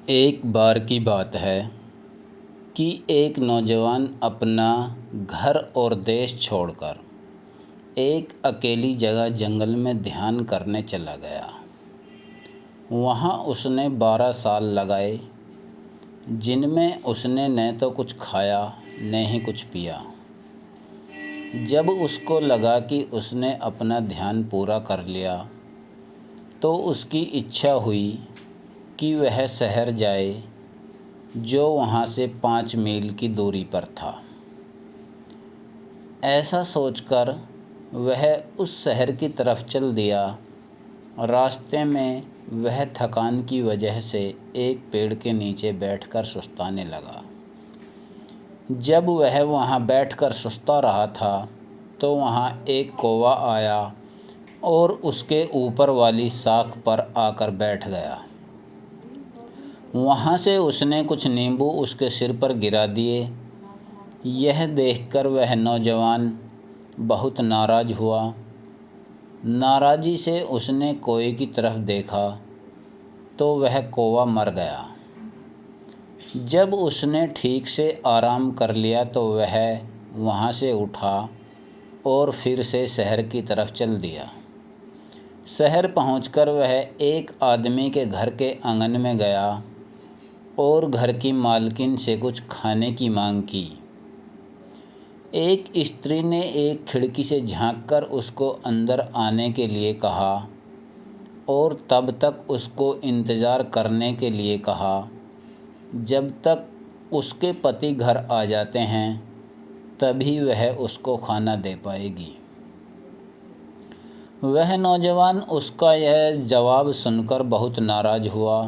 एक बार की बात है कि एक नौजवान अपना घर और देश छोड़कर एक अकेली जगह जंगल में ध्यान करने चला गया। वहाँ उसने 12 साल लगाए, जिनमें उसने न तो कुछ खाया न ही कुछ पिया। जब उसको लगा कि उसने अपना ध्यान पूरा कर लिया, तो उसकी इच्छा हुई कि वह शहर जाए, जो वहाँ से 5 मील की दूरी पर था। ऐसा सोचकर वह उस शहर की तरफ चल दिया। रास्ते में वह थकान की वजह से एक पेड़ के नीचे बैठकर सुस्ताने लगा। जब वह वहाँ बैठकर सुस्ता रहा था, तो वहाँ एक कौवा आया और उसके ऊपर वाली शाख पर आकर बैठ गया। वहाँ से उसने कुछ नींबू उसके सिर पर गिरा दिए। यह देखकर वह नौजवान बहुत नाराज़ हुआ। नाराज़ी से उसने कौवे की तरफ देखा, तो वह कौवा मर गया। जब उसने ठीक से आराम कर लिया, तो वह वहाँ से उठा और फिर से शहर की तरफ चल दिया। शहर पहुंचकर वह एक आदमी के घर के आंगन में गया और घर की मालकिन से कुछ खाने की मांग की। एक स्त्री ने एक खिड़की से झांककर उसको अंदर आने के लिए कहा और तब तक उसको इंतज़ार करने के लिए कहा जब तक उसके पति घर आ जाते हैं, तभी वह उसको खाना दे पाएगी। वह नौजवान उसका यह जवाब सुनकर बहुत नाराज़ हुआ।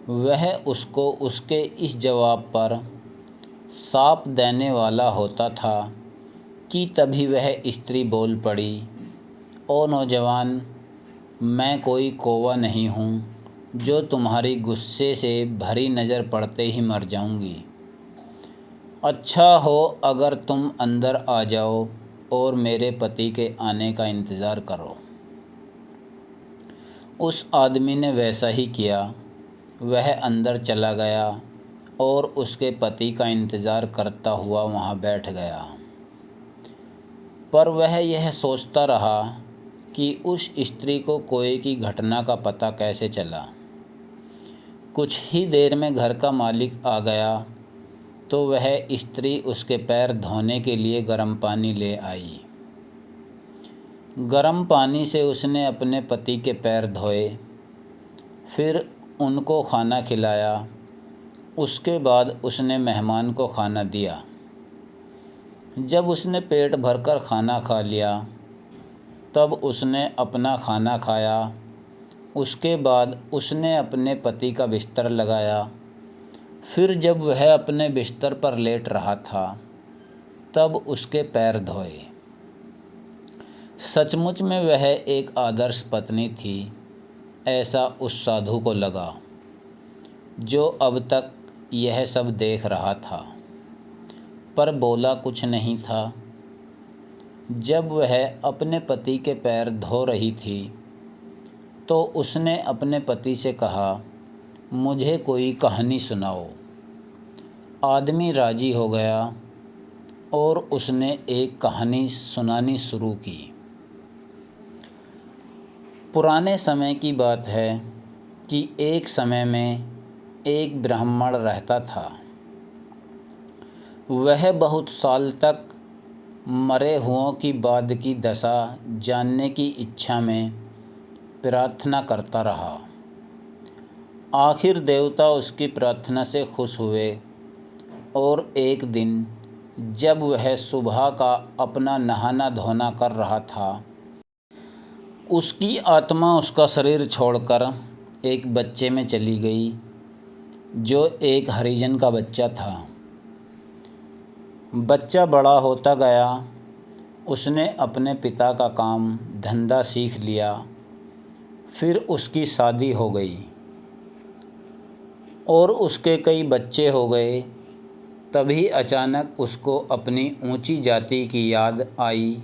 वह उसको उसके इस जवाब पर शाप देने वाला होता था कि तभी वह स्त्री बोल पड़ी, ओ नौजवान, मैं कोई कौवा नहीं हूँ जो तुम्हारी गुस्से से भरी नज़र पड़ते ही मर जाऊँगी। अच्छा हो अगर तुम अंदर आ जाओ और मेरे पति के आने का इंतज़ार करो। उस आदमी ने वैसा ही किया। वह अंदर चला गया और उसके पति का इंतज़ार करता हुआ वहाँ बैठ गया। पर वह यह सोचता रहा कि उस स्त्री को कौवे की घटना का पता कैसे चला। कुछ ही देर में घर का मालिक आ गया, तो वह स्त्री उसके पैर धोने के लिए गर्म पानी ले आई। गर्म पानी से उसने अपने पति के पैर धोए, फिर उनको खाना खिलाया। उसके बाद उसने मेहमान को खाना दिया। जब उसने पेट भरकर खाना खा लिया, तब उसने अपना खाना खाया। उसके बाद उसने अपने पति का बिस्तर लगाया। फिर जब वह अपने बिस्तर पर लेट रहा था, तब उसके पैर धोए। सचमुच में वह एक आदर्श पत्नी थी, ऐसा उस साधु को लगा, जो अब तक यह सब देख रहा था, पर बोला कुछ नहीं था। जब वह अपने पति के पैर धो रही थी, तो उसने अपने पति से कहा, मुझे कोई कहानी सुनाओ। आदमी राज़ी हो गया और उसने एक कहानी सुनानी शुरू की। पुराने समय की बात है कि एक समय में एक ब्राह्मण रहता था। वह बहुत साल तक मरे हुओं की बाद की दशा जानने की इच्छा में प्रार्थना करता रहा। आखिर देवता उसकी प्रार्थना से खुश हुए और एक दिन जब वह सुबह का अपना नहाना धोना कर रहा था, उसकी आत्मा उसका शरीर छोड़कर एक बच्चे में चली गई, जो एक हरिजन का बच्चा था। बच्चा बड़ा होता गया। उसने अपने पिता का काम धंधा सीख लिया। फिर उसकी शादी हो गई और उसके कई बच्चे हो गए। तभी अचानक उसको अपनी ऊंची जाति की याद आई,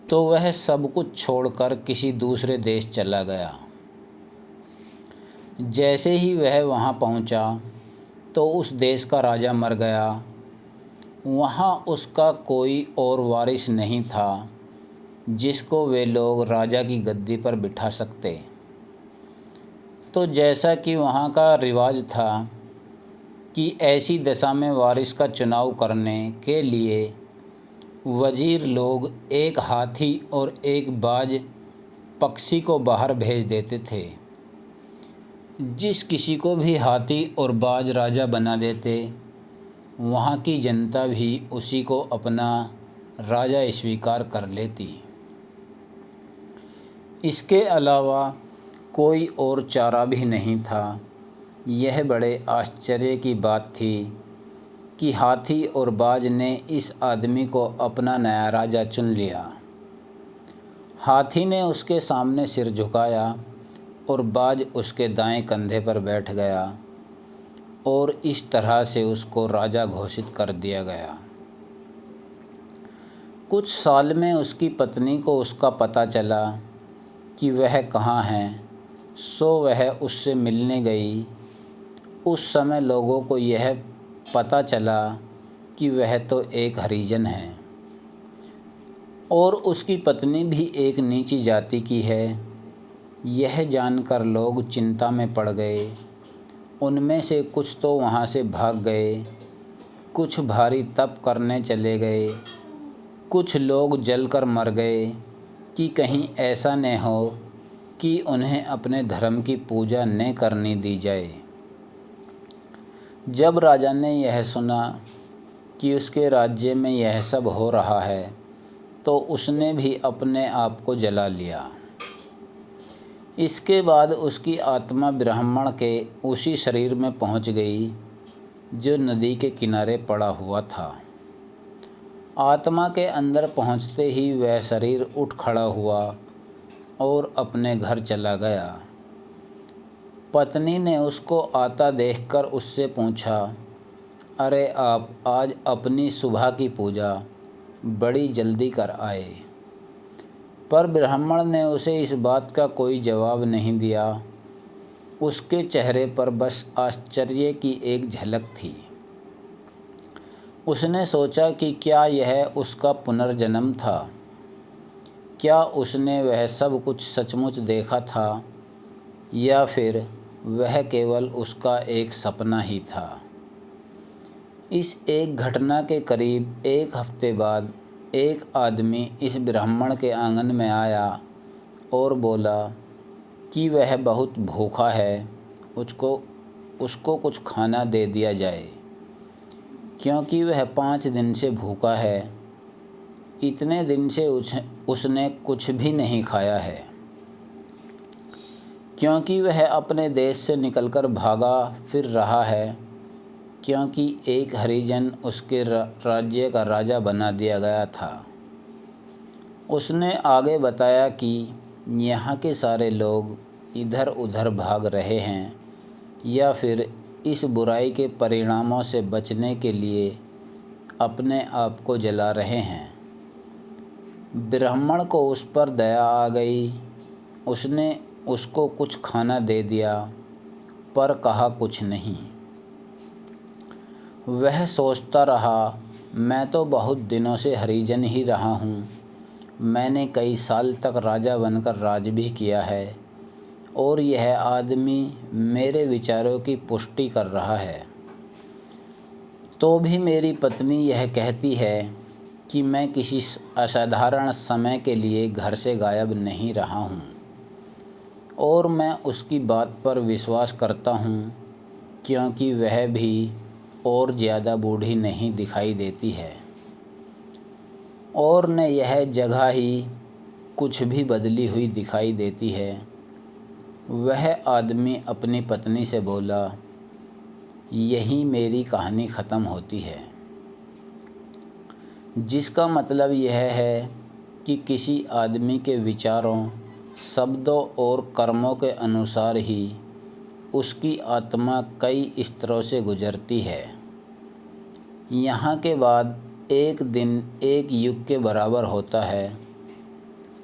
तो वह सब कुछ छोड़कर किसी दूसरे देश चला गया। जैसे ही वह वहाँ पहुँचा तो उस देश का राजा मर गया। वहाँ उसका कोई और वारिस नहीं था जिसको वे लोग राजा की गद्दी पर बिठा सकते। तो जैसा कि वहाँ का रिवाज था कि ऐसी दशा में वारिस का चुनाव करने के लिए वजीर लोग एक हाथी और एक बाज पक्षी को बाहर भेज देते थे। जिस किसी को भी हाथी और बाज राजा बना देते, वहाँ की जनता भी उसी को अपना राजा स्वीकार कर लेती। इसके अलावा कोई और चारा भी नहीं था। यह बड़े आश्चर्य की बात थी कि हाथी और बाज ने इस आदमी को अपना नया राजा चुन लिया। हाथी ने उसके सामने सिर झुकाया और बाज उसके दाएं कंधे पर बैठ गया और इस तरह से उसको राजा घोषित कर दिया गया। कुछ साल में उसकी पत्नी को उसका पता चला कि वह कहाँ है, सो वह उससे मिलने गई। उस समय लोगों को यह पता चला कि वह तो एक हरिजन है और उसकी पत्नी भी एक नीची जाति की है। यह जानकर लोग चिंता में पड़ गए। उनमें से कुछ तो वहाँ से भाग गए, कुछ भारी तप करने चले गए, कुछ लोग जलकर मर गए कि कहीं ऐसा न हो कि उन्हें अपने धर्म की पूजा न करने दी जाए। जब राजा ने यह सुना कि उसके राज्य में यह सब हो रहा है तो उसने भी अपने आप को जला लिया। इसके बाद उसकी आत्मा ब्राह्मण के उसी शरीर में पहुंच गई जो नदी के किनारे पड़ा हुआ था। आत्मा के अंदर पहुंचते ही वह शरीर उठ खड़ा हुआ और अपने घर चला गया। पत्नी ने उसको आता देखकर उससे पूछा, अरे आप आज अपनी सुबह की पूजा बड़ी जल्दी कर आए। पर ब्राह्मण ने उसे इस बात का कोई जवाब नहीं दिया। उसके चेहरे पर बस आश्चर्य की एक झलक थी। उसने सोचा कि क्या यह उसका पुनर्जन्म था। क्या उसने वह सब कुछ सचमुच देखा था या फिर वह केवल उसका एक सपना ही था। इस एक घटना के करीब एक हफ्ते बाद एक आदमी इस ब्राह्मण के आंगन में आया और बोला कि वह बहुत भूखा है, उसको कुछ खाना दे दिया जाए, क्योंकि वह 5 दिन से भूखा है। इतने दिन से उसने कुछ भी नहीं खाया है, क्योंकि वह अपने देश से निकलकर भागा फिर रहा है, क्योंकि एक हरिजन उसके राज्य का राजा बना दिया गया था। उसने आगे बताया कि यहाँ के सारे लोग इधर उधर भाग रहे हैं या फिर इस बुराई के परिणामों से बचने के लिए अपने आप को जला रहे हैं। ब्राह्मण को उस पर दया आ गई। उसने उसको कुछ खाना दे दिया पर कहा कुछ नहीं। वह सोचता रहा, मैं तो बहुत दिनों से हरिजन ही रहा हूँ। मैंने कई साल तक राजा बनकर राज भी किया है और यह आदमी मेरे विचारों की पुष्टि कर रहा है। तो भी मेरी पत्नी यह कहती है कि मैं किसी असाधारण समय के लिए घर से गायब नहीं रहा हूँ और मैं उसकी बात पर विश्वास करता हूँ, क्योंकि वह भी और ज़्यादा बूढ़ी नहीं दिखाई देती है और न यह जगह ही कुछ भी बदली हुई दिखाई देती है। वह आदमी अपनी पत्नी से बोला, यही मेरी कहानी ख़त्म होती है। जिसका मतलब यह है कि किसी आदमी के विचारों, शब्दों और कर्मों के अनुसार ही उसकी आत्मा कई स्तरों से गुजरती है। यहाँ के बाद एक दिन एक युग के बराबर होता है।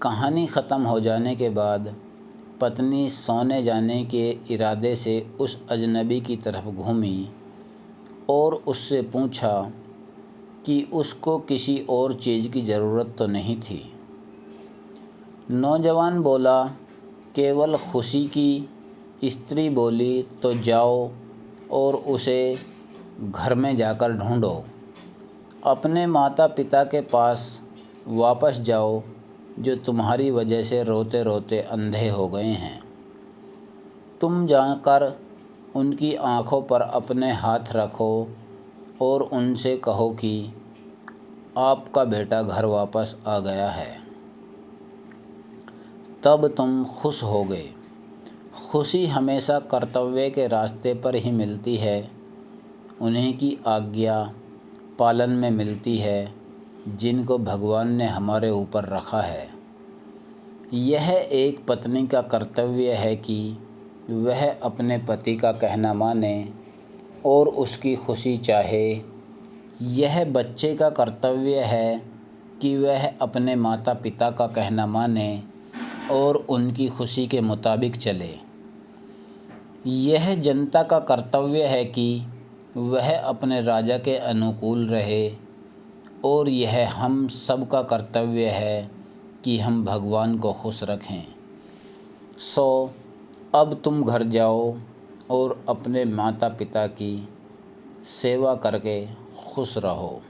कहानी ख़त्म हो जाने के बाद पत्नी सोने जाने के इरादे से उस अजनबी की तरफ घूमी और उससे पूछा कि उसको किसी और चीज़ की ज़रूरत तो नहीं थी। नौजवान बोला, केवल खुशी की। स्त्री बोली, तो जाओ और उसे घर में जाकर ढूंढो। अपने माता पिता के पास वापस जाओ जो तुम्हारी वजह से रोते रोते अंधे हो गए हैं। तुम जाकर उनकी आँखों पर अपने हाथ रखो और उनसे कहो कि आपका बेटा घर वापस आ गया है। तब तुम खुश होगे। खुशी हमेशा कर्तव्य के रास्ते पर ही मिलती है, उन्हीं की आज्ञा पालन में मिलती है जिनको भगवान ने हमारे ऊपर रखा है। यह एक पत्नी का कर्तव्य है कि वह अपने पति का कहना माने और उसकी खुशी चाहे। यह बच्चे का कर्तव्य है कि वह अपने माता पिता का कहना माने और उनकी खुशी के मुताबिक चले। यह जनता का कर्तव्य है कि वह अपने राजा के अनुकूल रहे और यह हम सब का कर्तव्य है कि हम भगवान को खुश रखें। अब तुम घर जाओ और अपने माता पिता की सेवा करके खुश रहो।